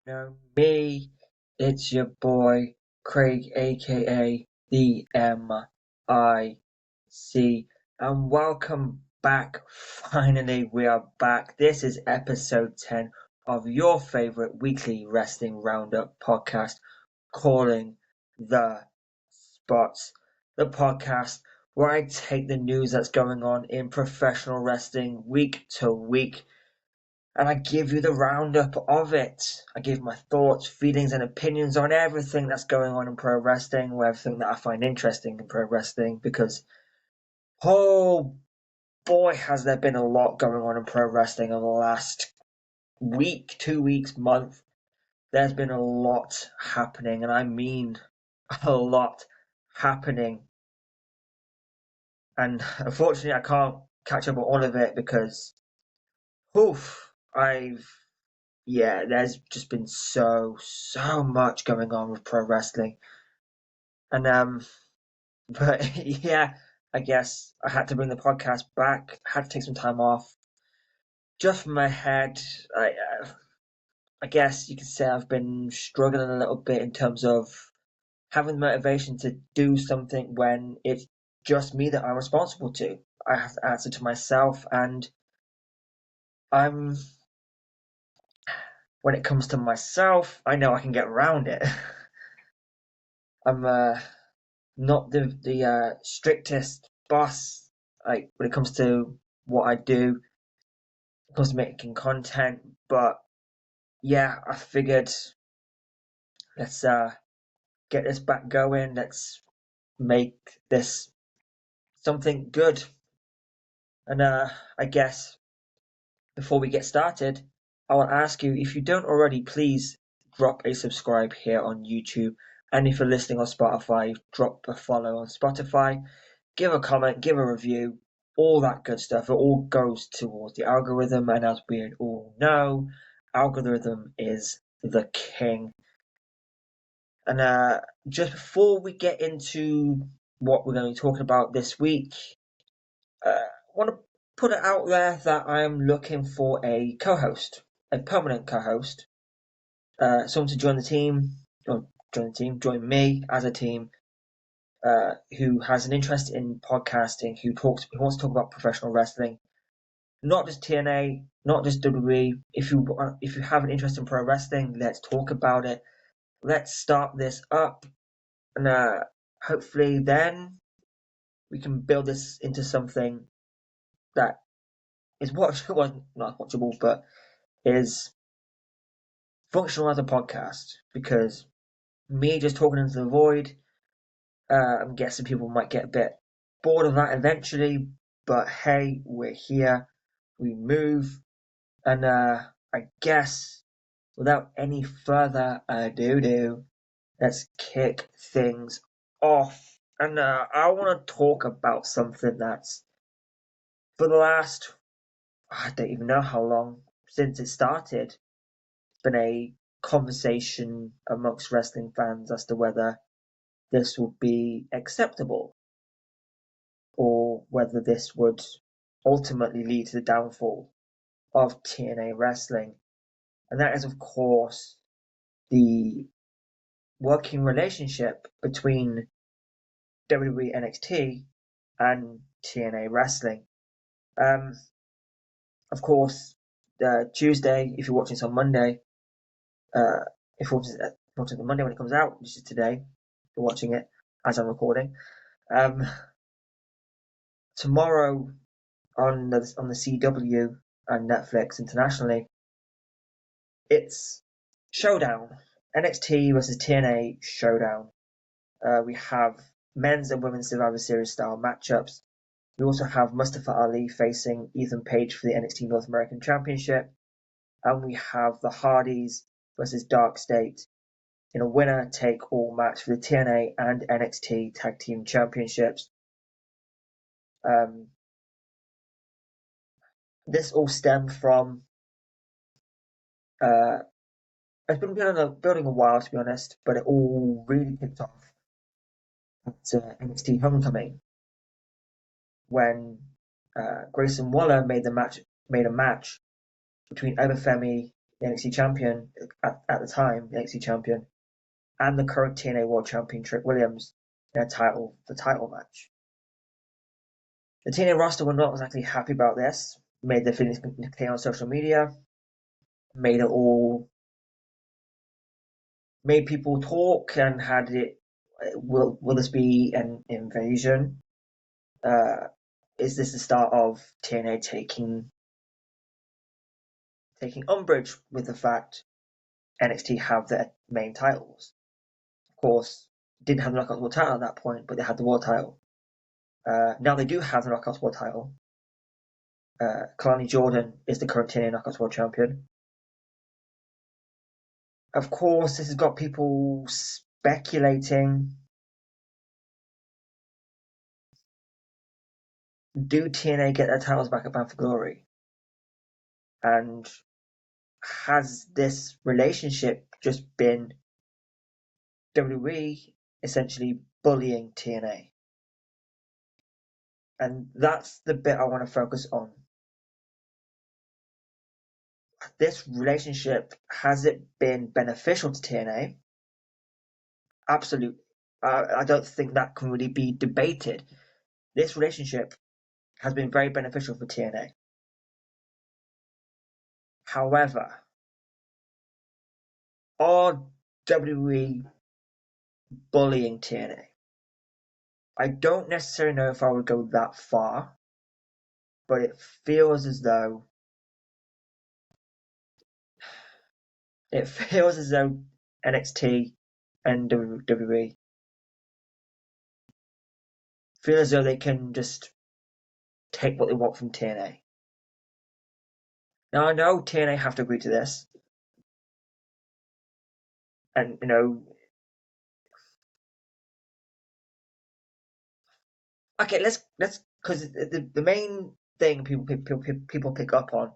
know me, it's your boy Craig, aka the MIC, and welcome back. Finally, we are back. This is episode 10 of your favorite weekly wrestling roundup podcast, calling the spots, the podcast where I take the news that's going on in professional wrestling week to week and I give you the roundup of it. I give my thoughts, feelings, and opinions on everything that's going on in pro wrestling, or everything that I find interesting in pro wrestling, because, oh boy, has there been a lot going on in pro wrestling over the last week, 2 weeks, month. There's been a lot happening, and I mean a lot happening. And unfortunately, I can't catch up on all of it because, oof, there's just been so much going on with pro wrestling, and but yeah, I guess I had to bring the podcast back. I had to take some time off, just from my head. I guess you could say I've been struggling a little bit in terms of having the motivation to do something when it's just me that I'm responsible to. I have to answer to myself, and I'm when it comes to myself, I know I can get around it. I'm not the strictest boss, like when it comes to what I do, when it comes to making content. But yeah, I figured let's get this back going. Let's make this something good. And I guess before we get started, I will ask you, if you don't already, please drop a subscribe here on YouTube. And if you're listening on Spotify, drop a follow on Spotify. Give a comment, give a review, all that good stuff. It all goes towards the algorithm, and as we all know, algorithm is the king. And just before we get into what we're going to be talking about this week, I want to put it out there that I am looking for a co-host, a permanent co-host, someone to join me as a team, who has an interest in podcasting, who wants to talk about professional wrestling, not just TNA, not just WWE. If you have an interest in pro wrestling, let's talk about it. Let's start this up, and hopefully then we can build this into something that is well, not watchable, but is functional as a podcast. Because me just talking into the void, I'm guessing people might get a bit bored of that eventually. But hey, we're here, we move, and I guess without any further ado, let's kick things off. And I want to talk about something that's, for the last, I don't even know how long, since it started, been a conversation amongst wrestling fans as to whether this would be acceptable, or whether this would ultimately lead to the downfall of TNA wrestling. And that is, of course, the working relationship between WWE NXT and TNA wrestling. Of course, Tuesday, if you're watching this on Monday, if you're watching it on Monday when it comes out, which is today, you're watching it as I'm recording. Tomorrow on the CW and Netflix internationally, it's Showdown, NXT versus TNA Showdown. We have men's and women's Survivor Series style matchups. We also have Mustafa Ali facing Ethan Page for the NXT North American Championship. And we have the Hardys versus Dark State in a winner-take-all match for the TNA and NXT Tag Team Championships. This all stemmed from... it's been building a while, to be honest, but it all really kicked off at NXT Homecoming, when Grayson Waller made a match between Obafemi the NXT champion at the time, the NXT champion, and the current TNA World Champion Trick Williams in the title match. The TNA roster were not exactly happy about this, made their feelings clear on social media, made people talk, and had it. Will this be an invasion? Is this the start of TNA taking umbrage with the fact NXT have their main titles? Of course, didn't have the Knockouts World title at that point, but they had the World title. Now they do have the Knockouts World title. Kalani Jordan is the current TNA Knockouts World Champion. Of course, this has got people speculating. Do TNA get their titles back at Bound for Glory? And has this relationship just been WWE essentially bullying TNA? And that's the bit I want to focus on. This relationship, has it been beneficial to TNA? Absolutely. I don't think that can really be debated. This relationship has been very beneficial for TNA. However, are WWE bullying TNA? I don't necessarily know if I would go that far, but it feels as though NXT and WWE feel as though they can just take what they want from TNA. Now I know TNA have to agree to this, and okay, let's because the main thing people pick up on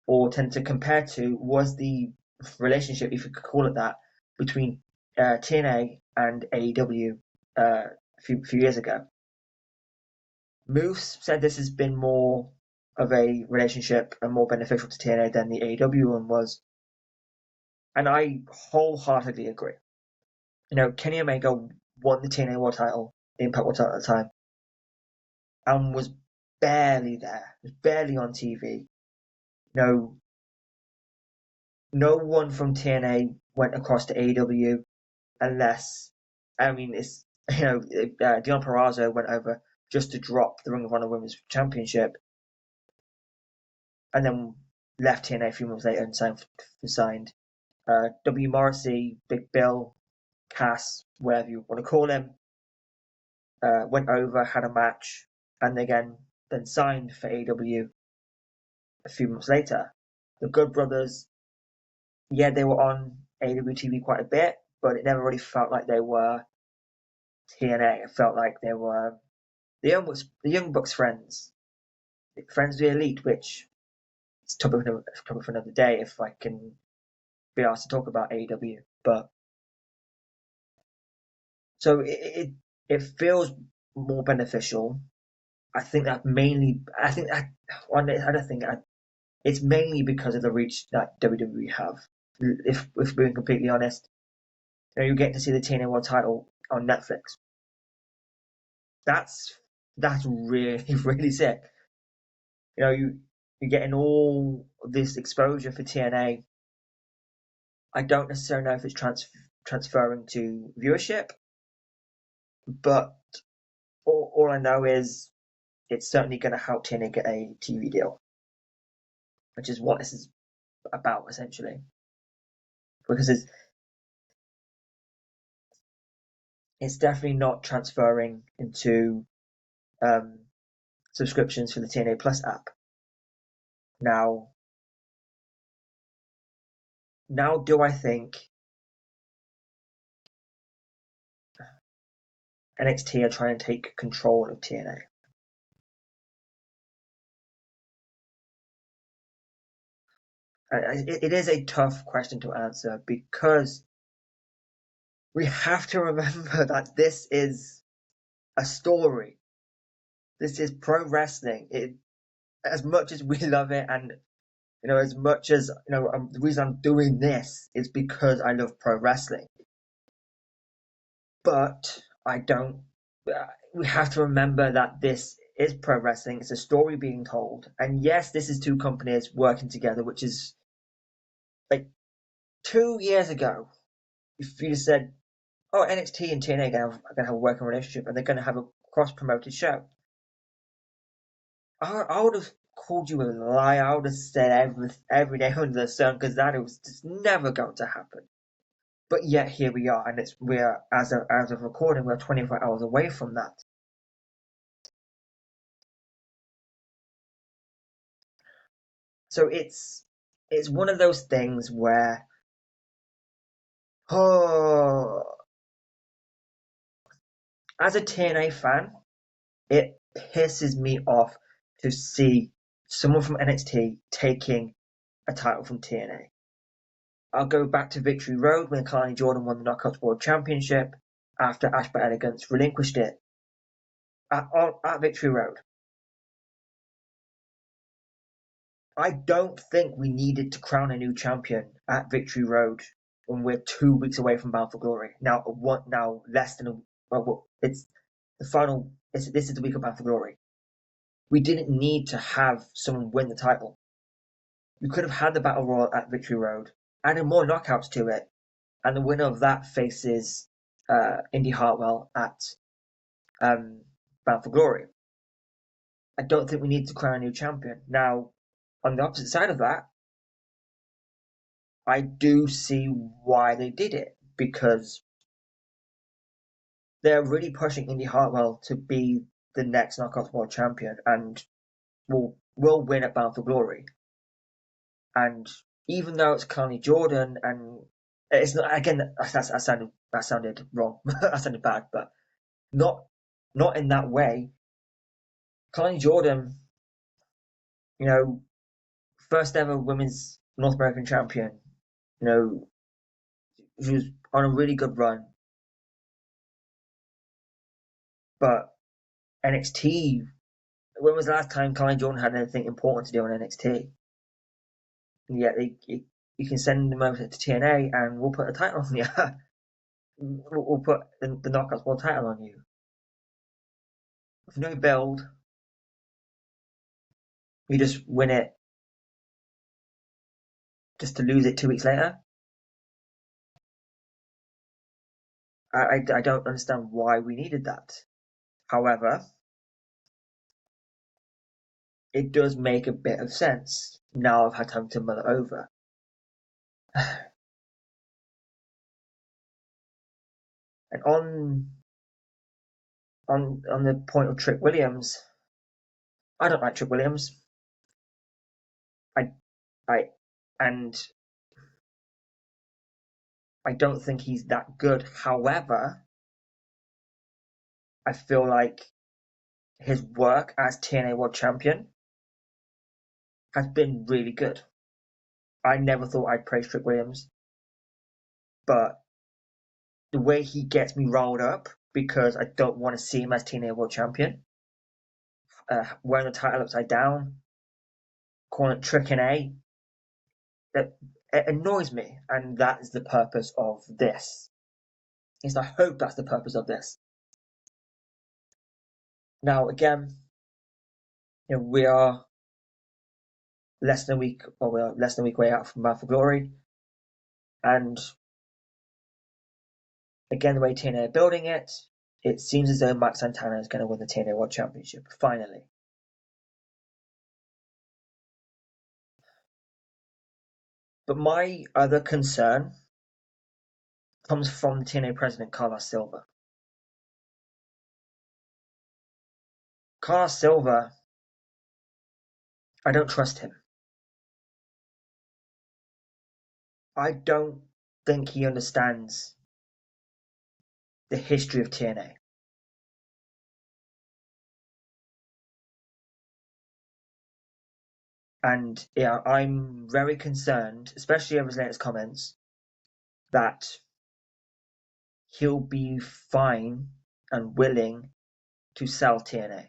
or tend to compare to was the relationship, if you could call it that, between TNA and AEW a few years ago. Moose said this has been more of a relationship and more beneficial to TNA than the AEW one was, and I wholeheartedly agree. Kenny Omega won the TNA World title, the Impact World title at the time, and was barely there, was barely on TV. No one from TNA went across to AEW unless, it's Dion Purrazzo went over just to drop the Ring of Honor Women's Championship, and then left TNA a few months later and signed. W. Morrissey, Big Bill, Cass, whatever you want to call him, went over, had a match, and then signed for AEW a few months later. The Good Brothers, yeah, they were on AEW TV quite a bit, but it never really felt like they were TNA. It felt like they were the Young Bucks friends of the Elite, which is topic for another day if I can be asked to talk about AEW. But so it feels more beneficial. I think that mainly. It's mainly because of the reach that WWE have. If we're being completely honest, you get to see the TNA World Title on Netflix. That's really really sick. You're getting all this exposure for TNA. I don't necessarily know if it's transferring to viewership, but all I know is it's certainly going to help TNA get a TV deal, which is what this is about essentially. Because it's definitely not transferring into subscriptions for the TNA Plus app. Now, do I think NXT are trying to take control of TNA? It is a tough question to answer because we have to remember that this is a story. This is pro wrestling. As much as we love it, and As much as the reason I'm doing this is because I love pro wrestling. But I don't. We have to remember that this is pro wrestling. It's a story being told, and yes, this is two companies working together, which is like 2 years ago. If you said, "Oh, NXT and TNA are gonna have a working relationship, and they're gonna have a cross-promoted show," I would have called you a liar. I would have said every day under the sun because that was just never going to happen. But yet here we are, and we're as of recording, we're 24 hours away from that. So it's one of those things where, oh, as a TNA fan, it pisses me off to see someone from NXT taking a title from TNA. I'll go back to Victory Road when Kalani Jordan won the Knockouts World Championship after Ashby Elegance relinquished it at Victory Road. I don't think we needed to crown a new champion at Victory Road when we're 2 weeks away from Bound for Glory. Now less than it's the final. This is the week of Bound for Glory. We didn't need to have someone win the title. You could have had the Battle Royal at Victory Road, added more knockouts to it, and the winner of that faces Indy Hartwell at Bound for Glory. I don't think we need to crown a new champion. Now, on the opposite side of that, I do see why they did it, because they're really pushing Indy Hartwell to be the next Knockouts World Champion and will win at Bound for Glory. And even though it's Kalani Jordan, and it's not, again, that sounded wrong. That sounded bad, but not in that way. Kalani Jordan, first ever women's North American champion, she was on a really good run. But NXT, when was the last time Kalani Jordan had anything important to do on NXT? And yet you can send them over to TNA and we'll put a title on you. We'll put the Knockouts World title on you. With no build, you just win it just to lose it 2 weeks later. I don't understand why we needed that. However, it does make a bit of sense now I've had time to mull it over. And on the point of Trick Williams, I don't like Trick Williams. I and I don't think he's that good. However, I feel like his work as TNA World Champion has been really good. I never thought I'd praise Trick Williams, but the way he gets me riled up because I don't want to see him as TNA World Champion, wearing the title upside down, calling it Trick and A, it annoys me, and that is the purpose of this. At least I hope that's the purpose of this. Now, again, we are less than a week away out from Bound for Glory, and again, the way TNA are building it, it seems as though Mike Santana is going to win the TNA World Championship finally. But my other concern comes from the TNA president, Carlos Silva. Carlos Silva, I don't trust him. I don't think he understands the history of TNA. And yeah, I'm very concerned, especially over his latest comments, that he'll be fine and willing to sell TNA.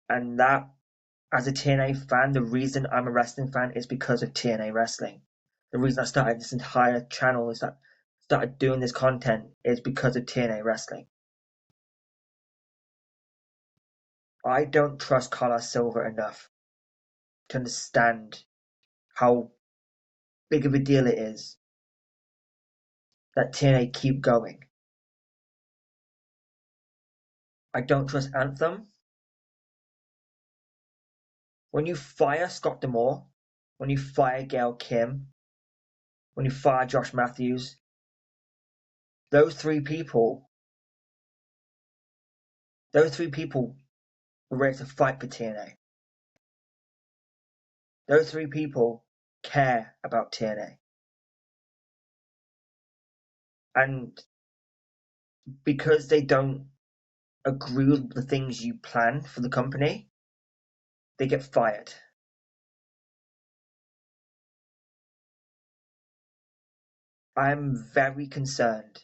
And that as a TNA fan, the reason I'm a wrestling fan is because of TNA wrestling. The reason I started this entire channel is that started doing this content is because of TNA wrestling. I don't trust Carlos Silva enough to understand how big of a deal it is that TNA keep going. I don't trust Anthem. When you fire Scott D'Amore, when you fire Gail Kim, when you fire Josh Matthews, those three people were ready to fight for TNA. Those three people care about TNA. And because they don't agree with the things you plan for the company, they get fired. I'm very concerned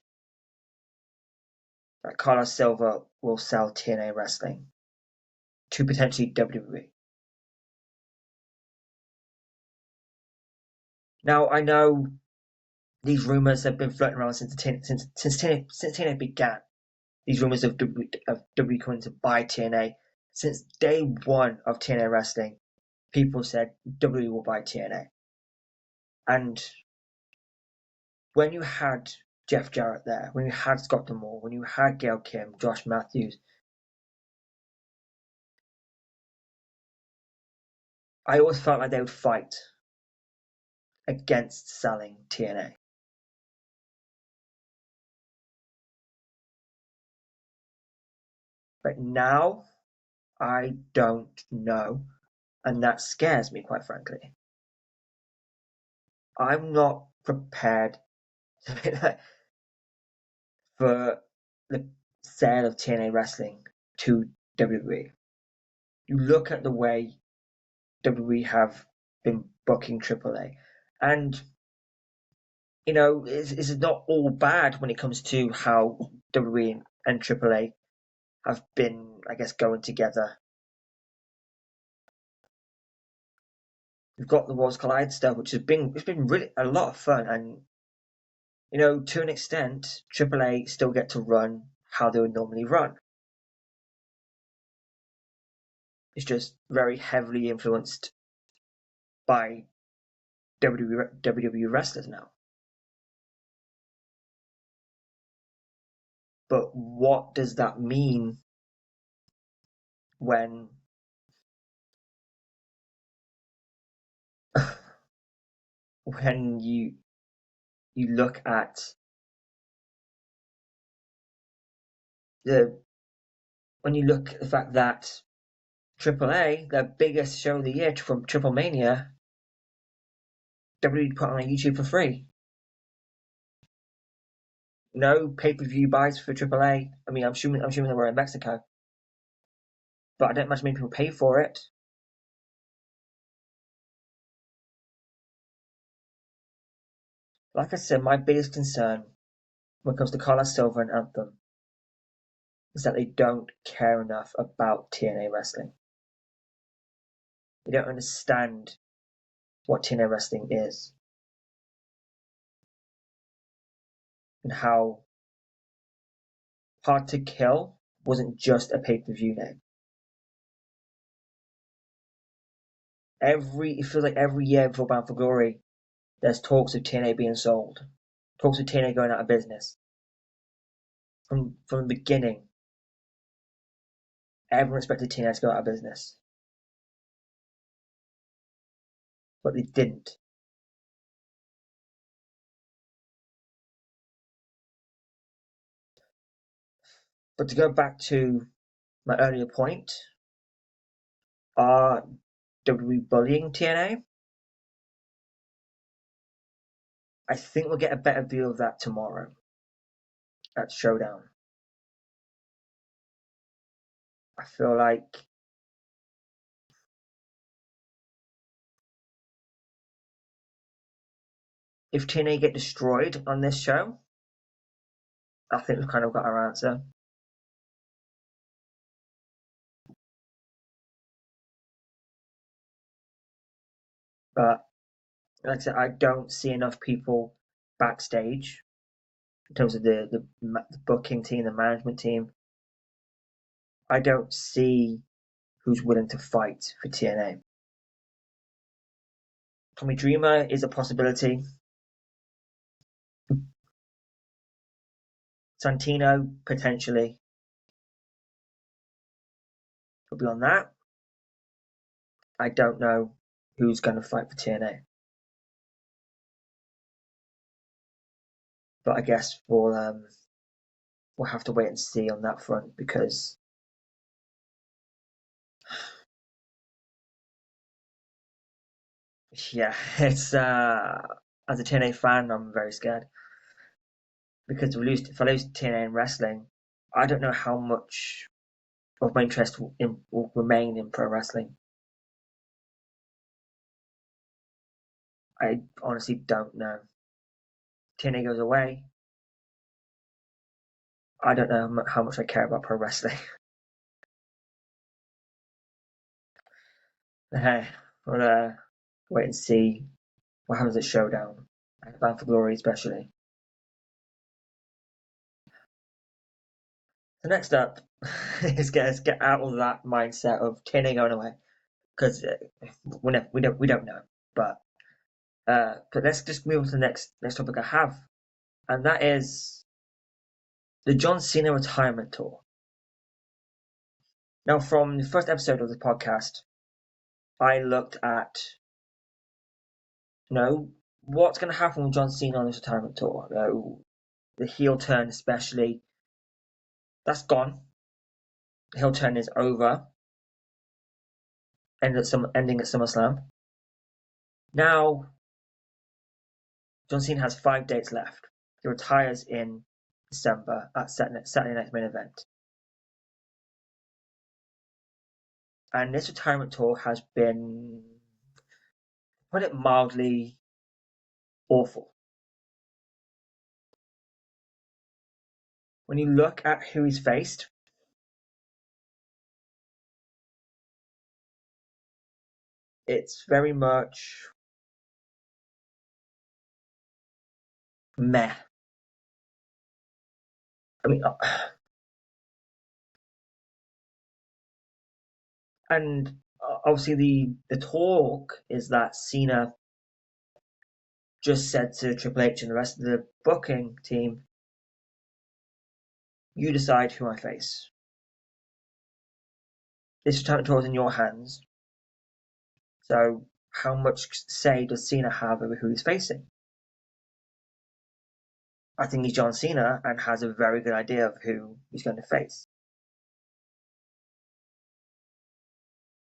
that Carlos Silva will sell TNA wrestling to potentially WWE. Now, I know these rumors have been floating around since TNA began. These rumors of WWE coming to buy TNA. Since day one of TNA wrestling, people said WWE will buy TNA. And when you had Jeff Jarrett there, when you had Scott D'Amore, when you had Gail Kim, Josh Matthews, I always felt like they would fight against selling TNA. But now, I don't know, and that scares me, quite frankly. I'm not prepared for the sale of TNA wrestling to WWE. You look at the way WWE have been booking AAA, and it's not all bad when it comes to how WWE and AAA have been, I guess, going together. We've got the Worlds Collide stuff, which it's been really a lot of fun, and to an extent, AAA still get to run how they would normally run. It's just very heavily influenced by WWE wrestlers now. But what does that mean when when you look at the the fact that AAA, their biggest show of the year from Triple Mania, WWE put on YouTube for free. No pay-per-view buys for AAA. I mean, I'm assuming they were in Mexico, but I don't imagine many people pay for it. Like I said, my biggest concern when it comes to Carlos Silva and Anthem is that they don't care enough about TNA wrestling. They don't understand what TNA wrestling is and how Hard to Kill wasn't just a pay-per-view name. It feels like every year before Bound for Glory, there's talks of TNA being sold, talks of TNA going out of business. From the beginning, everyone expected TNA to go out of business, but they didn't. But to go back to my earlier point, are WWE bullying TNA? I think we'll get a better view of that tomorrow at Showdown. I feel like if TNA get destroyed on this show, I think we've kind of got our answer. But like I said, I don't see enough people backstage in terms of the booking team, the management team. I don't see who's willing to fight for TNA. Tommy Dreamer is a possibility. Santino potentially. But beyond that, I don't know who's going to fight for TNA. But I guess we'll have to wait and see on that front because yeah, it's as a TNA fan, I'm very scared because if I lose TNA in wrestling, I don't know how much of my interest will remain in pro wrestling. I honestly don't know. TNA goes away. I don't know how much I care about pro wrestling. Hey, we'll wait and see what happens at Showdown, Bound for Glory especially. So next up is get out of that mindset of TNA going away because we don't know. But let's just move on to the next topic I have, and that is the John Cena retirement tour. Now, from the first episode of the podcast, I looked at what's going to happen with John Cena on this retirement tour. The heel turn, especially, that's gone. The heel turn is over, ending at SummerSlam. Now, John Cena has 5 dates left. He retires in December at Saturday Night's Main Event. And this retirement tour has been, put it mildly, awful. When you look at who he's faced, it's very much meh. I mean, and obviously the talk is that Cena just said to Triple H and the rest of the booking team, "You decide who I face. This retirement tour is in your hands. So how much say does Cena have over who he's facing?" I think he's John Cena and has a very good idea of who he's going to face.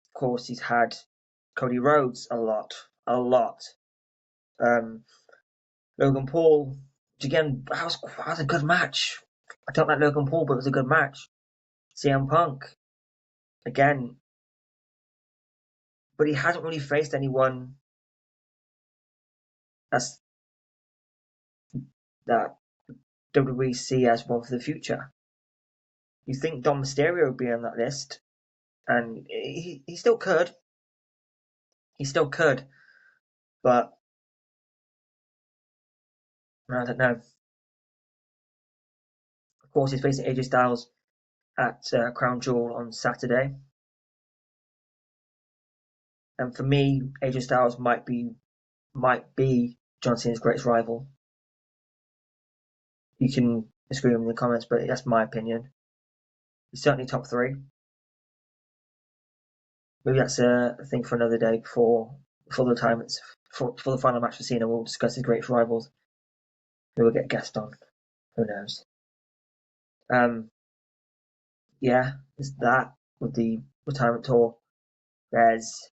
Of course, he's had Cody Rhodes a lot. Um, Logan Paul, which again, that was a good match. I don't like Logan Paul, but it was a good match. CM Punk, again, but he hasn't really faced anyone that's that WWE see as one for the future. You think Dom Mysterio would be on that list, and he still could. He still could, but I don't know. Of course, he's facing AJ Styles at Crown Jewel on Saturday, and for me, AJ Styles might be John Cena's greatest rival. You can disagree with me in the comments, but that's my opinion. He's certainly top 3. Maybe that's a thing for another day before the time it's for the final match for Cena. We'll discuss his greatest rivals. Maybe we'll get a guest on. Who knows? Um, yeah, there's that with the retirement tour. There's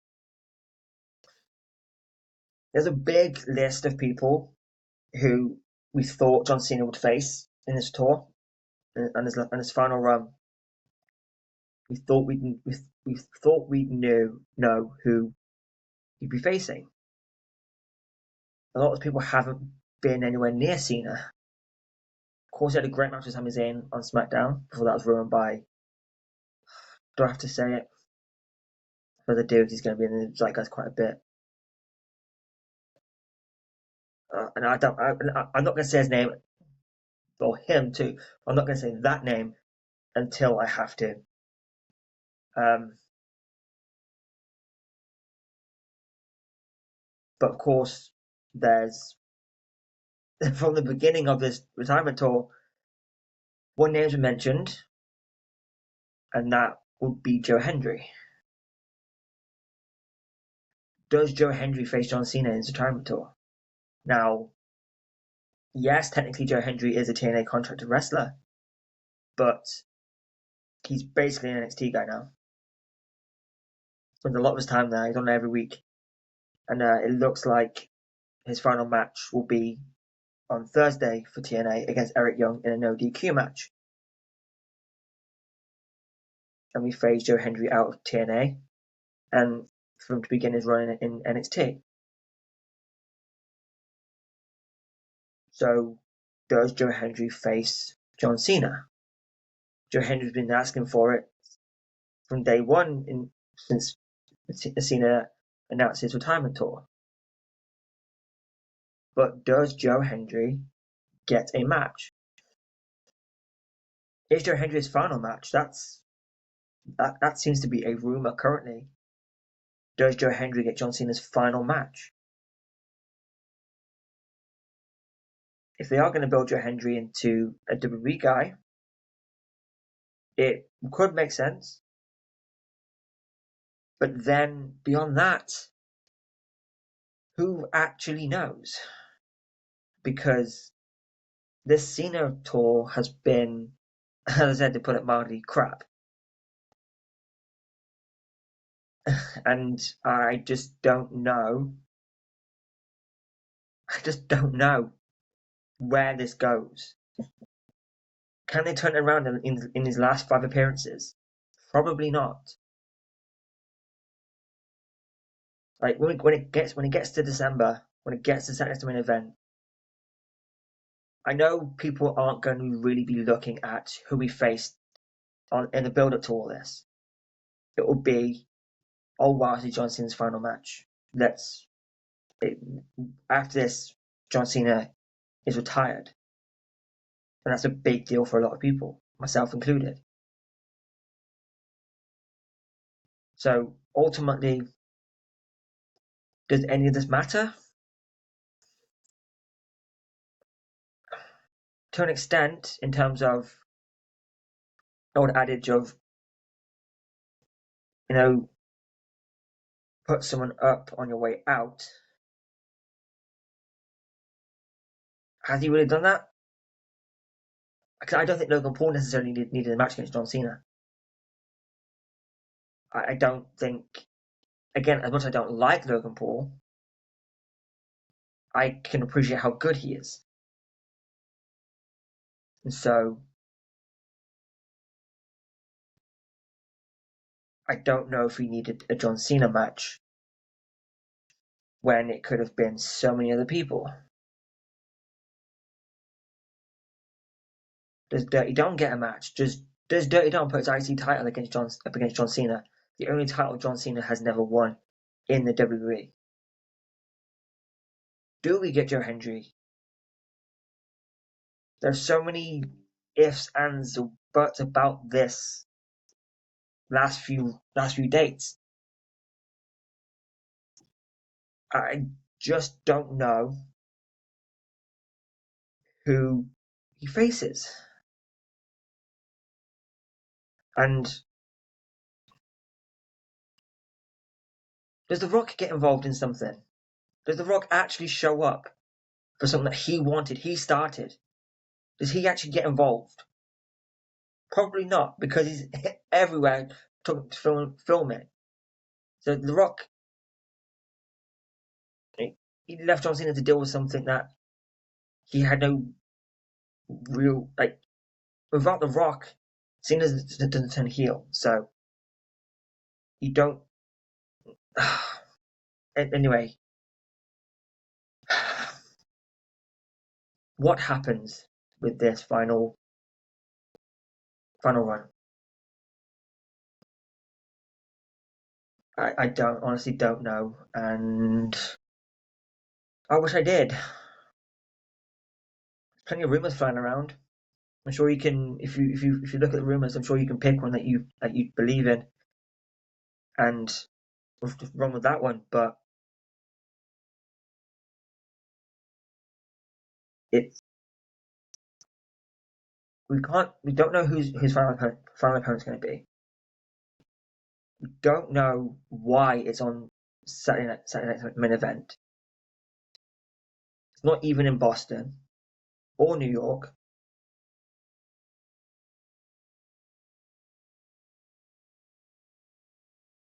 there's a big list of people who we thought John Cena would face in this tour and his final run. We thought we'd know who he'd be facing. A lot of people haven't been anywhere near Cena. Of course, he had a great match with Sami Zayn on SmackDown before that was ruined by. Do I have to say it? For the dude, he's going to be in the zeitgeist quite a bit. and I'm not going to say his name or him too. I'm not going to say that name until I have to. Um, but of course, there's from the beginning of this retirement tour, one name's been mentioned, and that would be Joe Hendry. Does Joe Hendry face John Cena in his retirement tour? Now, yes, technically Joe Hendry is a TNA contracted wrestler, but he's basically an NXT guy now. Spends a lot of his time there. He's on there every week, and it looks like his final match will be on Thursday for TNA against Eric Young in a no DQ match. And we phase Joe Hendry out of TNA and for him to begin his run in NXT. So does Joe Hendry face John Cena? Joe Hendry's been asking for it from day one since Cena announced his retirement tour. But does Joe Hendry get a match? Is Joe Hendry's final match? That seems to be a rumor currently. Does Joe Hendry get John Cena's final match? If they are going to build Joe Hendry into a WWE guy, it could make sense. But then beyond that, who actually knows? Because this Cena tour has been, as I said, to put it mildly, crap. And I just don't know. I just don't know where this goes. Can they turn it around in his last 5 appearances? Probably not. Like when it gets to December, when it gets to Saturday main event, I know people aren't going to really be looking at who we faced in the build up to all this. It will be, oh wow, it's John Cena's final match. After this, John Cena is retired, and that's a big deal for a lot of people, myself included. So ultimately, does any of this matter? To an extent, in terms of the old adage of, you know, put someone up on your way out. Has he really done that? Because I don't think Logan Paul necessarily needed a match against John Cena. I don't think, again, as much as I don't like Logan Paul, I can appreciate how good he is. And so I don't know if he needed a John Cena match when it could have been so many other people. Does Dirty Don get a match? Does Dirty Don put his IC title up against John Cena? The only title John Cena has never won in the WWE. Do we get Joe Hendry? There's so many ifs, ands, or buts about this last few dates. I just don't know who he faces. And does The Rock get involved in something? Does The Rock actually show up for something that he wanted, he started? Does he actually get involved? Probably not, because he's everywhere filming. So The Rock, he left John Cena to deal with something that he had no real, like, without The Rock, Cena doesn't turn heel. So you don't. Anyway, what happens with this final run? I honestly don't know, and I wish I did. plenty of rumors flying around. I'm sure you can, if you look at the rumors, I'm sure you can pick one that you believe in, and run with that one. But it's we don't know who's his final opponent's going to be. We don't know why it's on Saturday night's main event. It's not even in Boston or New York.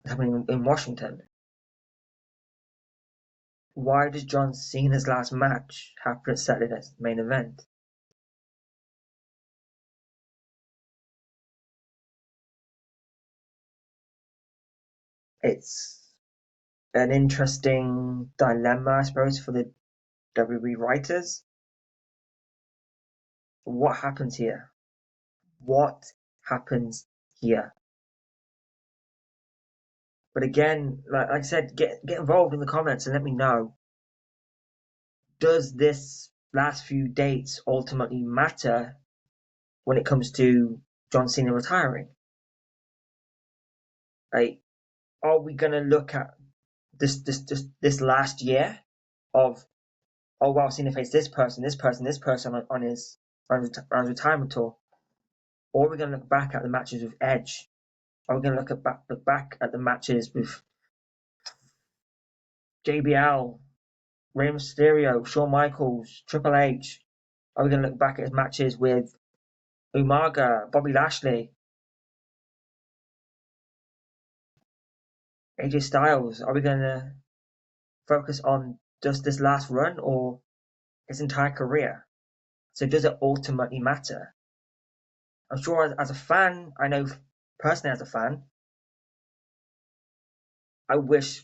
It's happening in Washington. Why does John Cena's last match happen at Saturday night's main event? It's an interesting dilemma, I suppose, for the WWE writers. What happens here? What happens here? But again, like I said, get involved in the comments and let me know. Does this last few dates ultimately matter when it comes to John Cena retiring? Like, are we gonna look at this last year of, oh wow, Cena faced this person on his retirement tour, or are we gonna look back at the matches with Edge? Are we gonna look back at the matches with JBL, Rey Mysterio, Shawn Michaels, Triple H? Are we gonna look back at his matches with Umaga, Bobby Lashley, AJ Styles? Are we gonna focus on just this last run or his entire career? So does it ultimately matter? I'm sure as a fan, I know personally as a fan, I wish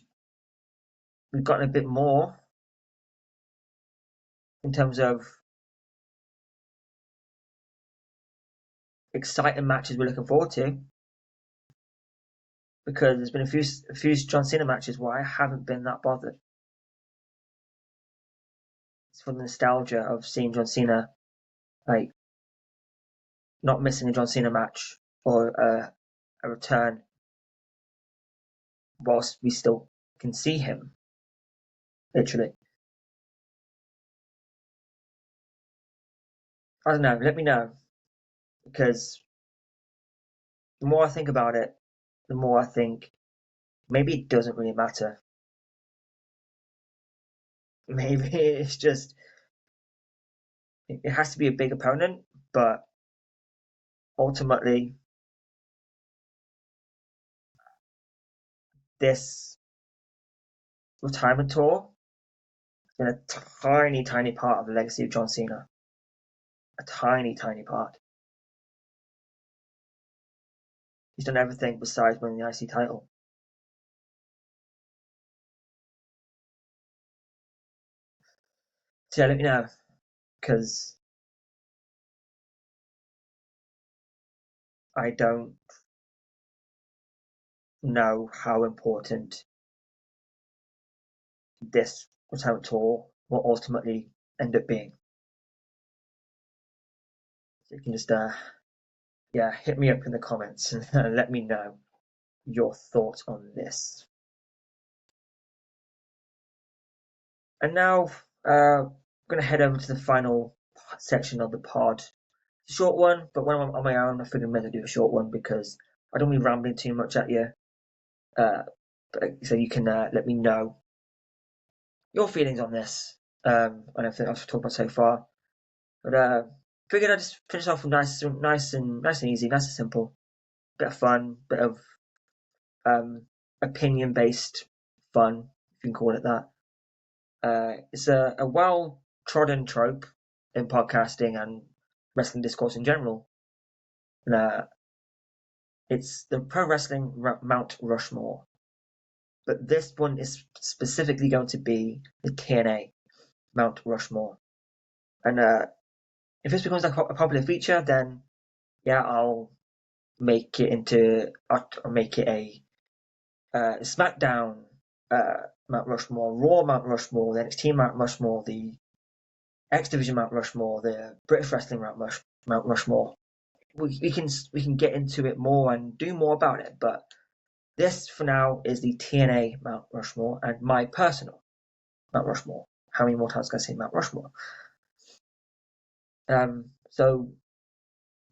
we'd gotten a bit more in terms of exciting matches we're looking forward to. Because there's been a few John Cena matches where I haven't been that bothered. It's for the nostalgia of seeing John Cena, like not missing a John Cena match or a return whilst we still can see him, literally. I don't know. Let me know, because the more I think about it, the more I think maybe it doesn't really matter. Maybe it's just it has to be a big opponent, but ultimately this retirement tour has been a tiny, tiny part of the legacy of John Cena. A tiny, tiny part. He's done everything besides winning the IC title. So yeah, let me know, because I don't know how important this retirement tour will ultimately end up being. So you can just yeah, hit me up in the comments and let me know your thoughts on this. And now I'm going to head over to the final section of the pod. It's a short one, but when I'm on my own, I figured I'm going to do a short one because I don't want to be rambling too much at you. So you can let me know your feelings on this and everything I've talked about so far. But figured I'd just finish off with nice and easy, nice and simple. Bit of fun, bit of opinion based fun, if you can call it that. It's a well trodden trope in podcasting and wrestling discourse in general. And, it's the pro wrestling Mount Rushmore. But this one is specifically going to be the TNA Mount Rushmore. And if this becomes a popular feature, then yeah, I'll make it a SmackDown Mount Rushmore, Raw Mount Rushmore, the NXT Mount Rushmore, the X Division Mount Rushmore, the British Wrestling Mount Rushmore. We can get into it more and do more about it, but this for now is the TNA Mount Rushmore and my personal Mount Rushmore. How many more times can I say Mount Rushmore? So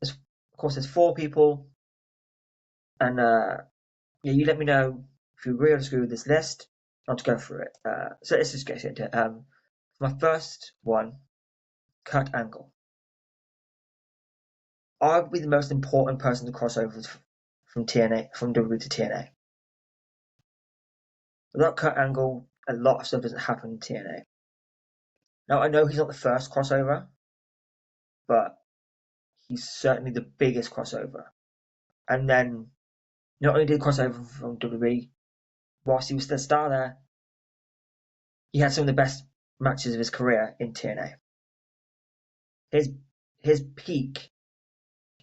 of course there's 4 people, and yeah, you let me know if you agree or disagree with this list. I'll just go through it. So let's just get into it. My first one, Kurt Angle. Arguably the most important person to cross over from TNA, from WWE to TNA. Without Kurt Angle, a lot of stuff doesn't happen in TNA. Now, I know he's not the first crossover, but he's certainly the biggest crossover. And then, not only did he cross over from WWE, whilst he was still a star there, he had some of the best matches of his career in TNA. His peak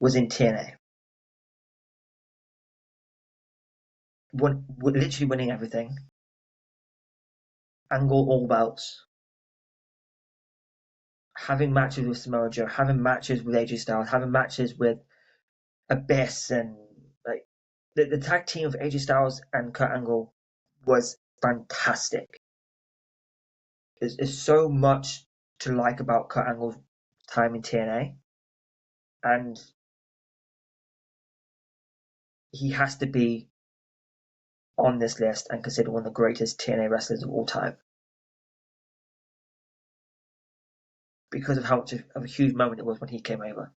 was in TNA. Literally winning everything. Angle all belts. Having matches with Samoa Joe, having matches with AJ Styles, having matches with Abyss, and like the tag team of AJ Styles and Kurt Angle was fantastic. There's so much to like about Kurt Angle's time in TNA, and he has to be on this list and considered one of the greatest TNA wrestlers of all time because of how much of a huge moment it was when he came over.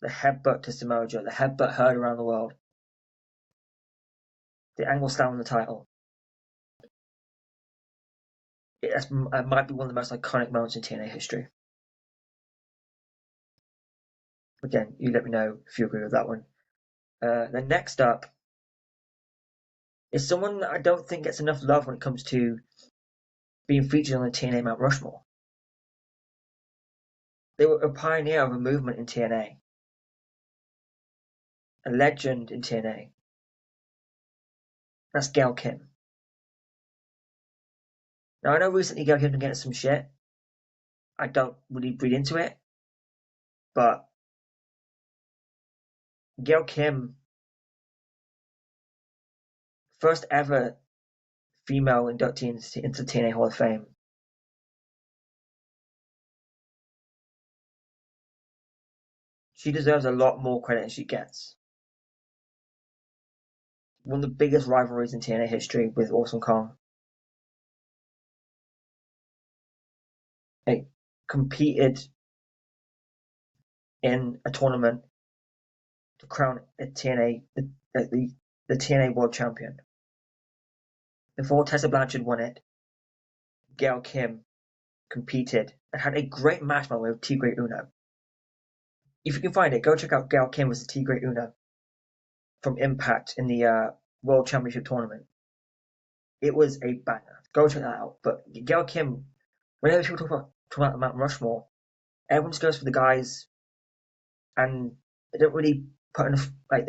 The headbutt to Samoa Joe, the headbutt heard around the world, the Angle slam on the title. It might be one of the most iconic moments in TNA history. Again, you let me know if you agree with that one. Then next up is someone that I don't think gets enough love when it comes to being featured on the TNA Mount Rushmore. They were a pioneer of a movement in TNA, a legend in TNA. That's Gail Kim. Now I know recently Gail Kim's been getting some shit. I don't really read into it, but Gail Kim, first ever female inductee into the TNA Hall of Fame. She deserves a lot more credit than she gets. One of the biggest rivalries in TNA history with Awesome Kong. They competed in a tournament to crown a TNA the TNA World Champion. Before Tessa Blanchard won it, Gail Kim competed and had a great match, by the way, with T Great Uno. If you can find it, go check out Gail Kim versus T Great Uno from Impact in the World Championship tournament. It was a banger. Go check that out. But Gail Kim, whenever people talk about the Mount Rushmore, everyone just goes for the guys, and they don't really put enough. Like,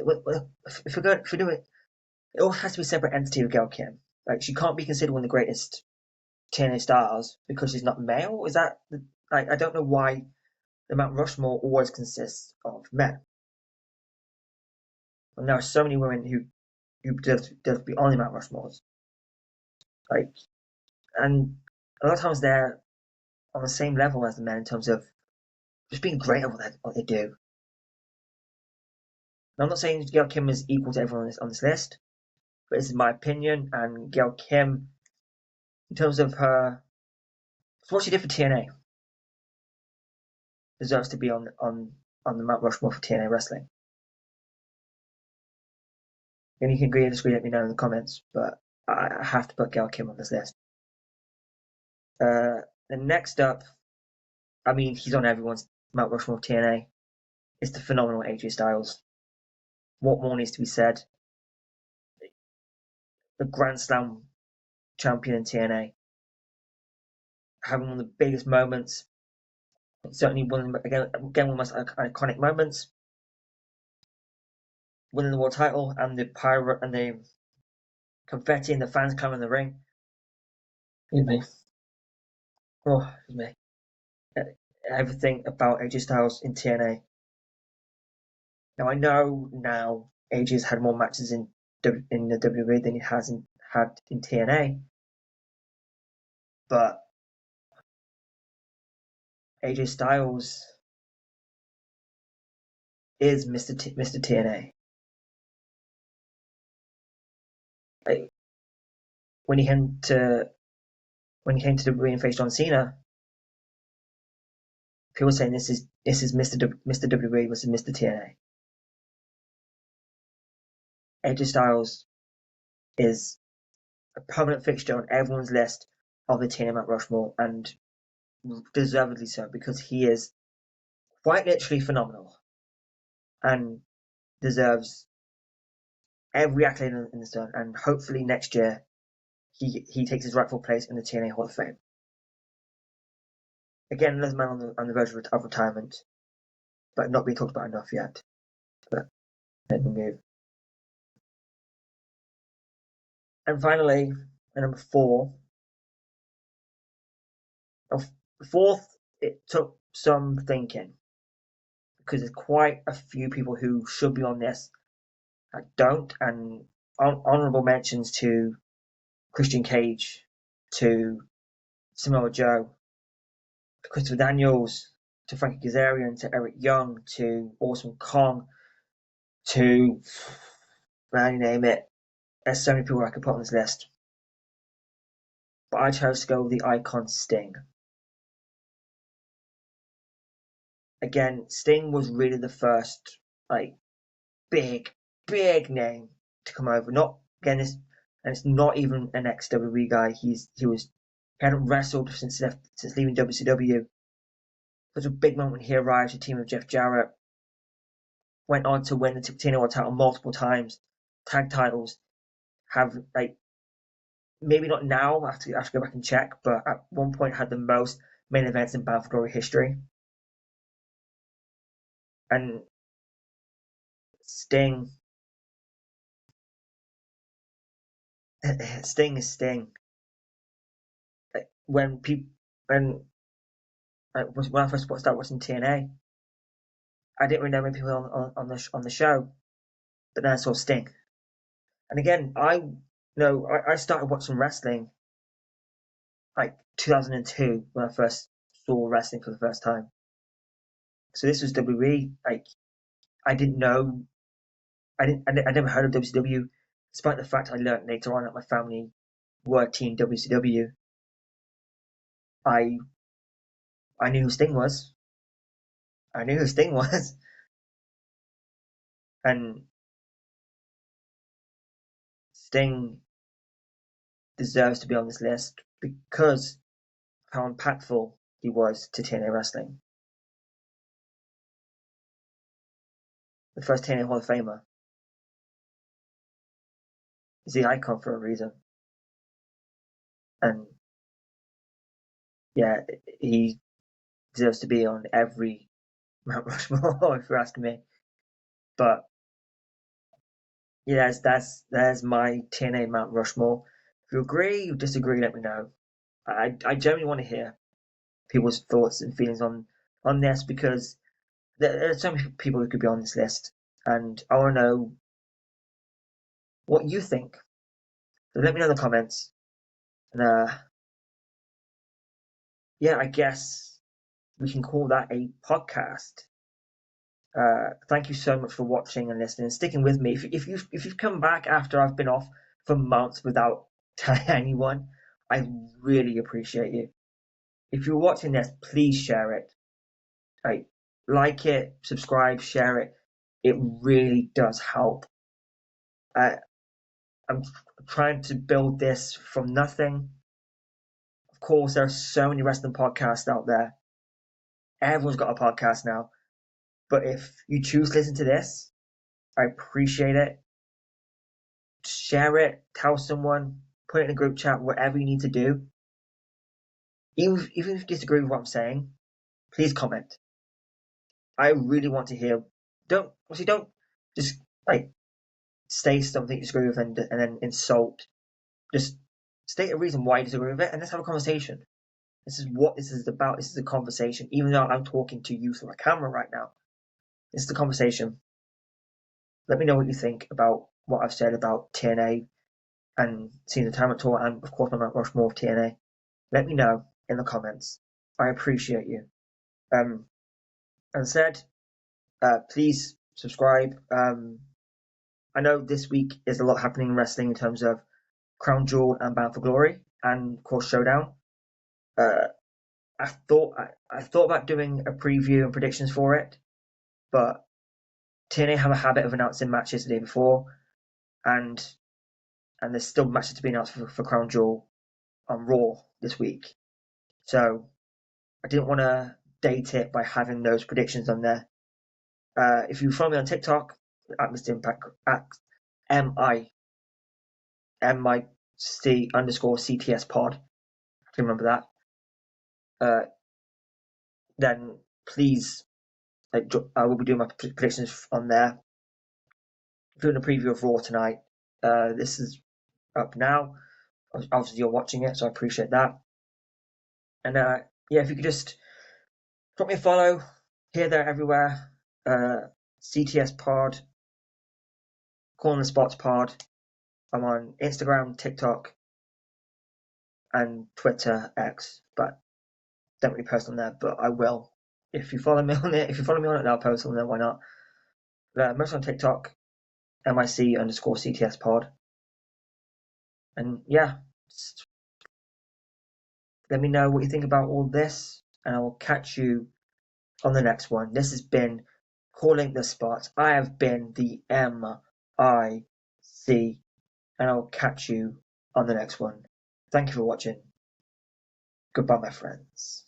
if we do it, it all has to be a separate entity with Gail Kim. Like, she can't be considered one of the greatest TNA stars because she's not male. Is that like, I don't know why the Mount Rushmore always consists of men. And there are so many women who deserve to be on the Mount Rushmores. Like, and a lot of times they're on the same level as the men in terms of just being great at what they do. Now, I'm not saying Gail Kim is equal to everyone on this list, but this is my opinion. And Gail Kim, in terms of what she did for TNA, deserves to be on the Mount Rushmore for TNA wrestling. And you can agree or disagree, let me know in the comments, but I have to put Gail Kim on this list. The next up, I mean, he's on everyone's Mount Rushmore of TNA. It's the phenomenal AJ Styles. What more needs to be said? The Grand Slam champion in TNA. Having one of the biggest moments. Certainly one of the most iconic moments. Winning the world title and the pirate and the confetti and the fans coming in the ring. Excuse me. Oh, excuse me. everything about AJ Styles in TNA. Now I know AJ's had more matches in the WWE than he had in TNA, but AJ Styles is Mr. TNA. Like, when he came to WWE and faced John Cena, people were saying this is Mr. WWE versus Mr. TNA. AJ Styles is a permanent fixture on everyone's list of the TNA Mount Rushmore, and deservedly so, because he is quite literally phenomenal and deserves every accolade in the sun. And hopefully next year he takes his rightful place in the TNA Hall of Fame. Again, another man on the verge of retirement, but not being talked about enough yet. But let me move. And finally, number 4. Fourth, it took some thinking, because there's quite a few people who should be on this that don't, and honourable mentions to Christian Cage, to Samoa Joe, to Christopher Daniels, to Frankie Kazarian, to Eric Young, to Awesome Kong, to, man, you name it. There's so many people I could put on this list. But I chose to go with the icon Sting. Again, Sting was really the first, like, big name to come over. Not again, it's not even an ex-WWE guy. He hadn't wrestled since leaving WCW. Such a big moment when he arrived to the team of Jeff Jarrett. Went on to win the TNA World title multiple times, tag titles. Have, like, maybe not now. I have to go back and check, but at one point had the most main events in Bound for Glory history. And Sting is Sting. When I first started watching TNA, I didn't really know many people on the show, but then I saw Sting. And again, I started watching wrestling like 2002 when I first saw wrestling for the first time. So this was WWE. Like, I didn't know, I never heard of WCW, despite the fact I learned later on that my family were Team WCW. I knew who Sting was. I knew who Sting was, and Sting deserves to be on this list because of how impactful he was to TNA wrestling. The first TNA Hall of Famer. He's the icon for a reason. And yeah, he deserves to be on every Mount Rushmore, if you're asking me. But yeah, there's my TNA Mount Rushmore. If you agree, you disagree, let me know. I genuinely want to hear people's thoughts and feelings on this, because there are so many people who could be on this list, and I want to know what you think. So let me know in the comments. And yeah, I guess we can call that a podcast. Thank you so much for watching and listening and sticking with me. If you've come back after I've been off for months without telling anyone, I really appreciate you. If you're watching this, please share it. Like it, subscribe, share it. It really does help. I'm trying to build this from nothing. Of course, there are so many wrestling podcasts out there. Everyone's got a podcast now. But if you choose to listen to this, I appreciate it. Share it, tell someone, put it in a group chat, whatever you need to do. Even if you disagree with what I'm saying, please comment. I really want to hear. Don't just like say something you disagree with and then insult. Just state a reason why you disagree with it, and let's have a conversation. This is what this is about. This is a conversation. Even though I'm talking to you through a camera right now, this is the conversation. Let me know what you think about what I've said about TNA and seeing the Talent Tour, and of course my Mount Rushmore of TNA. Let me know in the comments. I appreciate you. As I said, please subscribe. I know this week is a lot happening in wrestling in terms of Crown Jewel and Bound for Glory, and of course Showdown. Uh, I thought about doing a preview and predictions for it, but TNA have a habit of announcing matches the day before, and there's still matches to be announced for Crown Jewel on Raw this week. So I didn't want to date it by having those predictions on there. If you follow me on TikTok at Mr. Impact at MIC_CTS pod, I can remember that. Then please, I will be doing my predictions on there. Doing a preview of Raw tonight. This is up now. Obviously, you're watching it, so I appreciate that. And yeah, if you could just drop me a follow here, there, everywhere. CTS Pod, Corner Spots Pod. I'm on Instagram, TikTok, and Twitter, X, but don't really post on there. But I will if you follow me on it. If you follow me on it, I'll post on there. Why not? Most on TikTok, MIC_CTS Pod. And yeah, let me know what you think about all this, and I will catch you on the next one. This has been Calling the Spots. I have been the MIC, and I'll catch you on the next one. Thank you for watching. Goodbye, my friends.